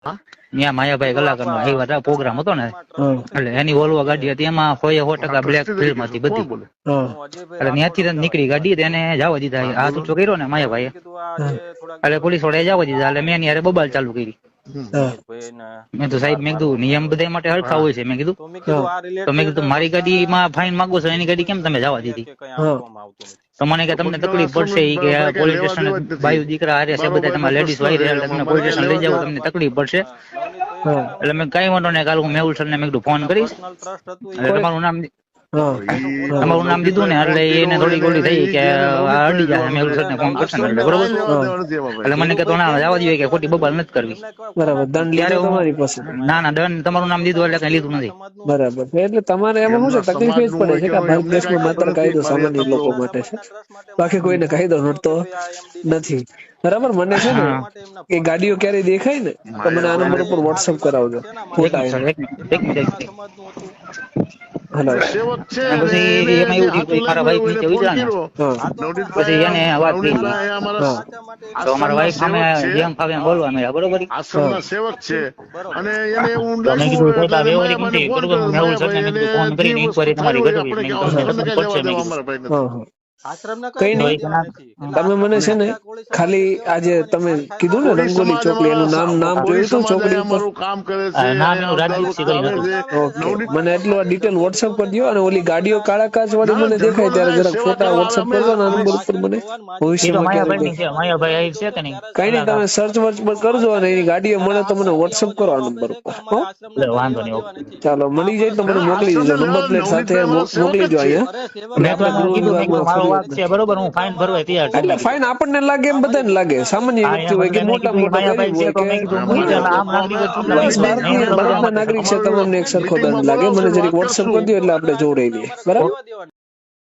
ત્યાં માયાભાઈ કલાકારનો આવ્યા હતા, પ્રોગ્રામ હતો ને એટલે એની વોલ્વો ગાડી હતી, એમાં 100% બ્લેક ફિલ્મ હતી બધી. એટલે ત્યાંથી નીકળી ગાડી, એને જવા દીધા. હાથ ઊંચો કર્યો ને માયાભાઈએ, એટલે પોલીસ વાળાએ જવા દીધા. એટલે મેં એની હારે બબાલ ચાલુ કરી. મેં તો સાહેબ, મેં કીધું નિયમ બધા માટે હરખા હોય છે. મેં કીધું તો મેં કીધું મારી ગાડીમાં ફાઇન માંગો છો, એની ગાડી કેમ તમે જવા દીધી? તો મને કે તમને તકલીફ પડશે, ઈ કે પોલીસ સ્ટેશન બાયુ દીકરા હારે છે બધા, તમારા લેડીઝ વાઈ રહ્યા, તમને પોલીસ સ્ટેશન લઈ જાવ, તમને તકલીફ પડશે. એટલે મેં કઈ વાંધો નહીં, કાલ હું મેહુલ સર ને મેં કીધું ફોન કરીશ. એટલે તમારું નામ દીધું ને, એટલે એને થોડી ગોળી થઈ કે અડી જાય, મેહુલ સર ને ફોન કરશે ને, બરોબર. એટલે મને કે તો ના જવા દઈએ, કે ખોટી બબાલ નથી કરવી. બરાબર. દંડ લીધો તમારી પાસે? ના ના, દંડ તમારું નામ દીધું એટલે કઈ લીધું નથી. બરાબર. એટલે તમારે એમાં શું છે, તકલીફ જ પડે છે કે ભારત દેશમાં માત્ર કાયદો સામાન્ય લોકો માટે છે, બાકી કોઈને કાયદો નડતો નથી. બરાબર. મને છે ને એ ગાડીઓ ક્યારે દેખાય ને તો મને આ નંબર ઉપર વોટ્સઅપ કરાવજો. પછી એમાં એવું થયું, મારા વાઈફ નીચે ઉતર્યા ને, પછી એને વાત કરી તો અમારા વાઈફ સામે જેમ ફાવે એમ બોલવા મળ્યા, બરોબર. મેં કીધું વ્યવહારિક નથી, બરોબર. મેહુલ સર ને મેં કીધું ફોન કરીને ઇન્કવાયરી તમારી કરવી, મેં કીધું કઈ નહીં, તમે મને છે ને ખાલી આજે તમે કીધું ને રંગોલી ચોકડી, એનું નામ જોયું હતું ચોકડી ઉપર? મને એટલું આ ડિટેલ વોટ્સઅપ કરી દો, અને ઓલી ગાડીઓ કાળા કાચ વાળી મને દેખાય ત્યારે જરાક ફોટા વોટ્સઅપ કરજો ને આ નંબર ઉપર મને. ભવિષ્યમાં કઈ નહીં, તમે સર્ચ વર્ચ પર કરજો અને એની ગાડીઓ મળે તો મને વોટ્સઅપ કરો આ નંબર ઉપર. વાંધો નહીં. ચાલો, મળી જાય તો મને મોકલી દેજો, નંબર પ્લેટ સાથે મોકલી દો અહીંયા. બરોબર, હું ફાઇન ભરવા તૈયાર છું. એટલે ફાઇન આપણને લાગે એમ બધાને લાગે, સામાન્ય વ્યક્તિ હોય કે મોટા મોટા ગરીબ હોય કે ભારતના નાગરિક છે, તમને એક સરખો દંડ લાગે. મને જરીક વોટ્સઅપ કરી દો એટલે આપણે જોડાઈ લઈએ. બરાબર.